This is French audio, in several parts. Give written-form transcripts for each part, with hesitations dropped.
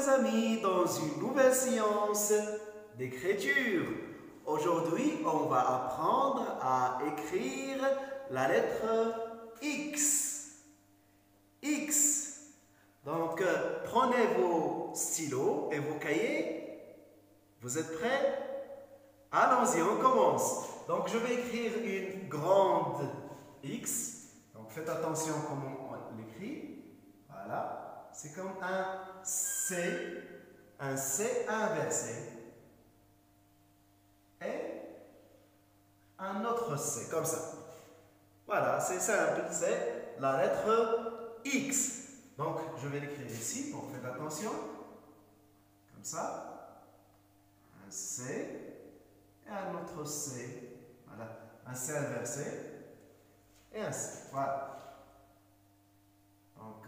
mes amis dans une nouvelle séance d'écriture. Aujourd'hui, on va apprendre à écrire la lettre X. X. Donc, prenez vos stylos et vos cahiers. Vous êtes prêts? Allons-y, on commence. Donc, je vais écrire une grande X. Donc, faites attention comment on l'écrit. Voilà. C'est comme un C inversé. Et un autre C, comme ça. Voilà, c'est simple, c'est la lettre X. Donc, je vais l'écrire ici, donc faites attention. Comme ça. Un C et un autre C. Voilà, un C inversé et un C. Voilà. Donc,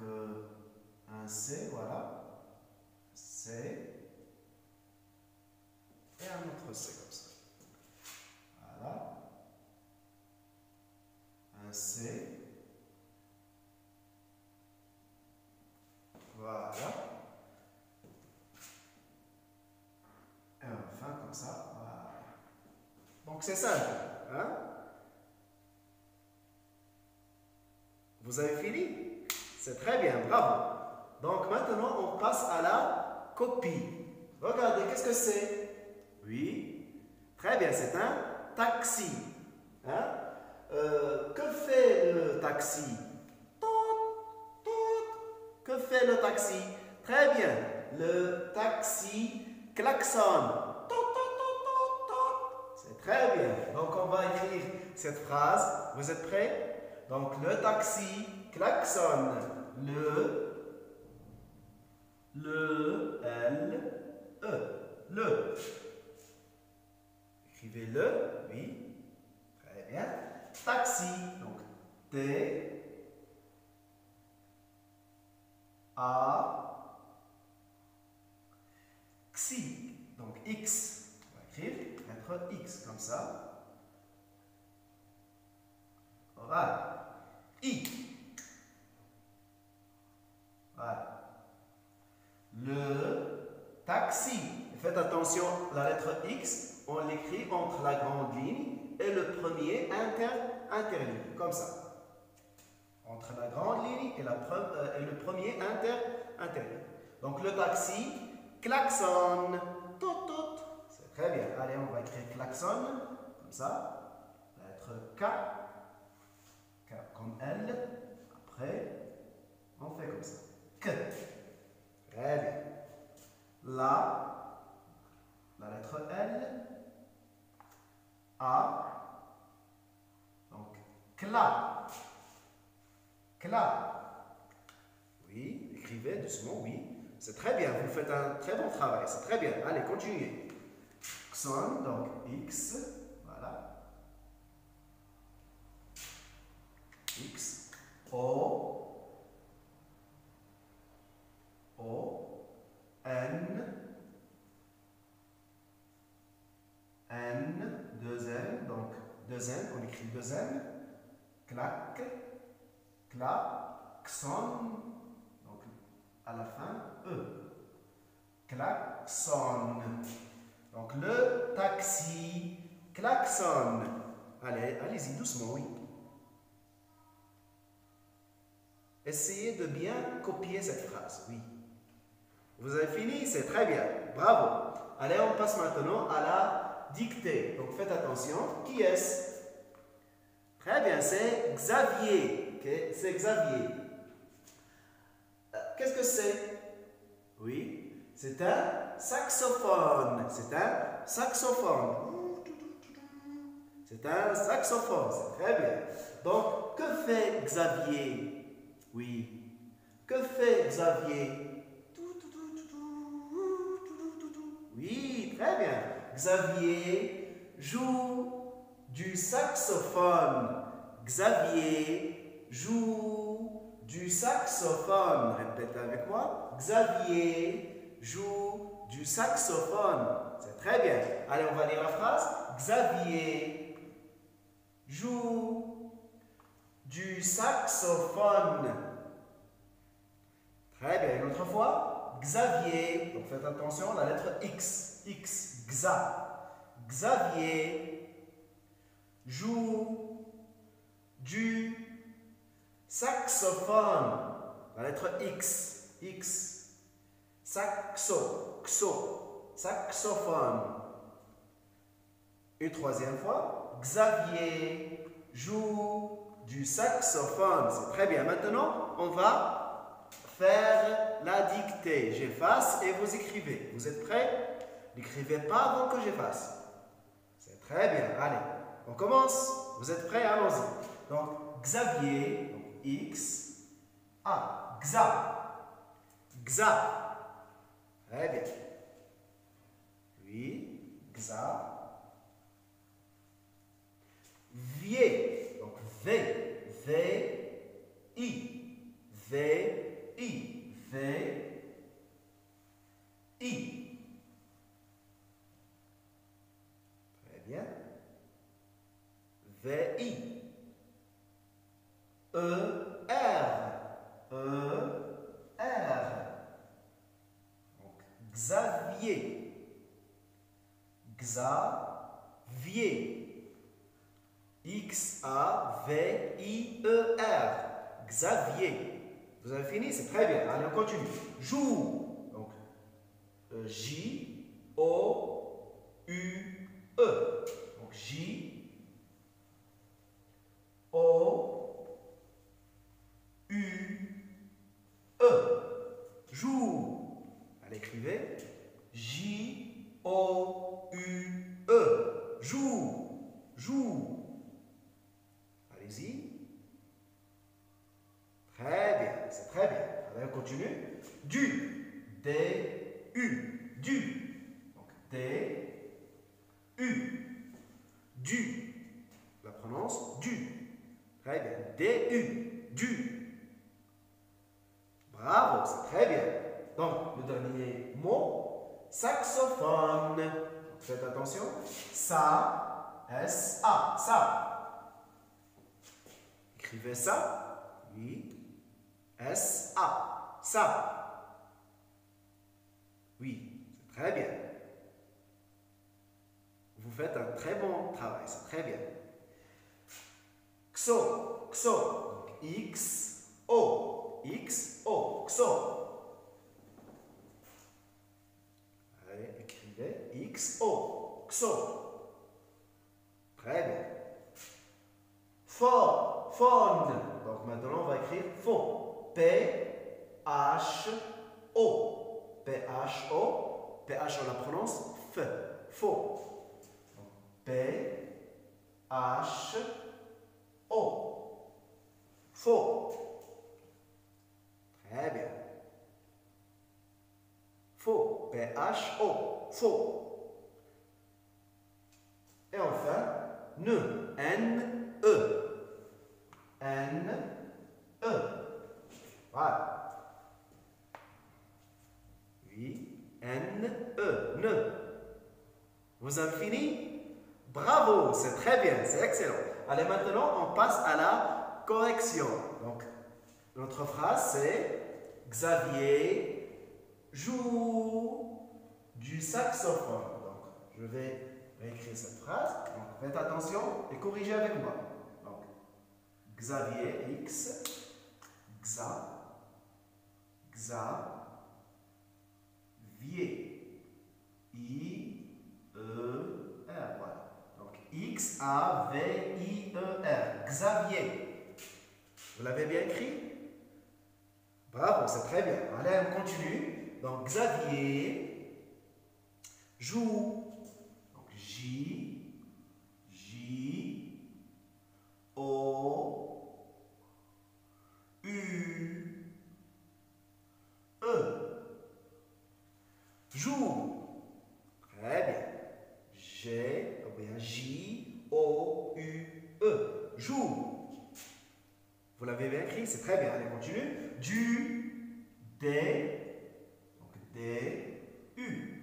un C, voilà. C. Et un autre C comme ça. Voilà. Un C. Voilà. Et enfin comme ça. Voilà. Donc c'est simple. Hein? Vous avez fini? C'est très bien, bravo. Donc maintenant on passe à la copie. Regardez, qu'est-ce que c'est? Oui, très bien, c'est un taxi. Hein? Que fait le taxi? Que fait le taxi? Très bien, le taxi klaxonne. C'est très bien. Donc on va écrire cette phrase. Vous êtes prêts? Donc le taxi klaxonne. Le. Écrivez le, oui. Très bien. Taxi, donc T, A, Xi, donc X. On va écrire lettre X, comme ça. Voilà. I. Voilà. Le taxi. Faites attention, la lettre X, on l'écrit entre la grande ligne et le premier interligne, comme ça. Entre la grande ligne et le premier interligne. Donc le taxi klaxonne. Tout, tout. C'est très bien. Allez, on va écrire klaxonne, comme ça. La lettre K. K comme L. Après, on fait comme ça. K. Très bien. La lettre L. A. Donc, cla. Oui, écrivez doucement, oui. C'est très bien, vous faites un très bon travail. C'est très bien. Allez, continuez. Xon, donc X. Voilà. X. O. N, deux N, donc deux N, on écrit deux N. Clac, klaxon, donc à la fin, E. Klaxonne. Donc le taxi klaxonne. Allez-y doucement, oui. Essayez de bien copier cette phrase, oui. Vous avez fini? C'est très bien. Bravo. Allez, on passe maintenant à la dictée. Donc faites attention. Qui est-ce? Très bien, c'est Xavier. Okay? C'est Xavier. Qu'est-ce que c'est? Oui, c'est un saxophone. C'est un saxophone. C'est un saxophone. C'est très bien. Donc, que fait Xavier? Oui. Que fait Xavier? Oui, très bien. Xavier joue du saxophone. Xavier joue du saxophone. Répétez avec moi. Xavier joue du saxophone. C'est très bien. Allez, on va lire la phrase. Xavier joue du saxophone. Très bien. Une autre fois. Xavier. Donc faites attention, la lettre X. X. Xavier joue du saxophone. La lettre X. X. Saxophone. Une troisième fois. Xavier joue du saxophone. C'est très bien. Maintenant, on va faire la dictée. J'efface et vous écrivez. Vous êtes prêts? N'écrivez pas avant que j'efface. C'est très bien. Allez, on commence. Vous êtes prêts? Allons-y. Donc, Xavier, donc X, A. Xa. Très bien. Oui, Xa. Vier, donc I. Très bien. VI. R. Donc, Xavier. X-A-V-I-E-R. Xavier. Vous avez fini? C'est très bien. Allez, on continue. Joue. Donc, J-O-U-E. Donc, J-O-U-E. Joue. Allez, écrivez. J-O-U-E. Joue. Allez-y. Très bien, c'est très bien. Allez, on continue. D-U. Donc, D-U. La prononce du. Très bien. D-U. Bravo, c'est très bien. Donc, le dernier mot, saxophone. Faites attention. S-A. Écrivez ça. Oui. S-A. Ça. Oui, c'est très bien. Vous faites un très bon travail, c'est très bien. XO. Donc, X-O. XO. Allez, écrivez XO. XO. Très bien. Phone. Donc maintenant, on va écrire phone. P-H-O. P-H-O, on la prononce F. Phone. P-H-O. Phone. Très bien. Phone. P-H-O. Phone. Et enfin, N-E. Voilà. Oui. N-E. Ne. Vous avez fini? Bravo, c'est très bien, c'est excellent. Allez, maintenant, on passe à la correction. Donc, notre phrase, c'est Xavier joue du saxophone. Donc, je vais réécrire cette phrase. Donc, faites attention et corrigez avec moi. Donc, Xavier, X, Xavier, I-E-R. Voilà. Donc, X-A-V-I-E-R. Xavier. Vous l'avez bien écrit? Bravo, c'est très bien. Allez, on continue. Donc, Xavier joue. Donc, J-O-U-E. Joue. Très bien. J-O-U-E. Joue. Vous l'avez bien écrit? C'est très bien. Allez, continue. Donc, D-U.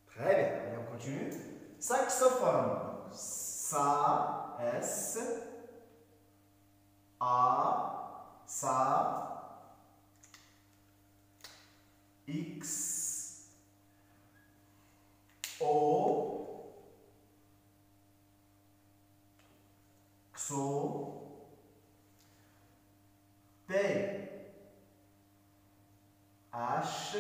Très bien. Allez, on continue. Saxophone. A, ça, X, O, XO, P, H,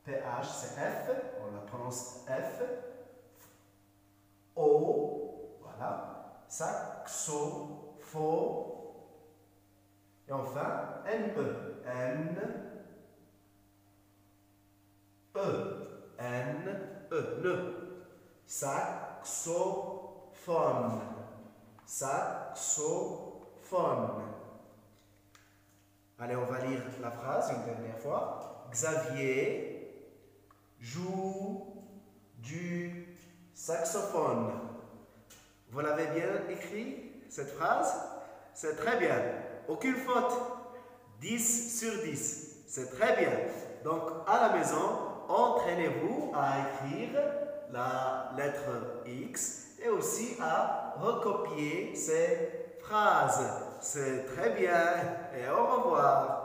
PH c'est F, on la prononce F, O, voilà, saxo, faux, et enfin NE, ne, saxophone, saxophone. Allez, on va lire la phrase une dernière fois. Xavier joue du saxophone. Vous l'avez bien écrit, cette phrase? C'est très bien. Aucune faute. 10 sur 10. C'est très bien. Donc, à la maison, entraînez-vous à écrire la lettre X et aussi à recopier ces phrases. C'est très bien et au revoir.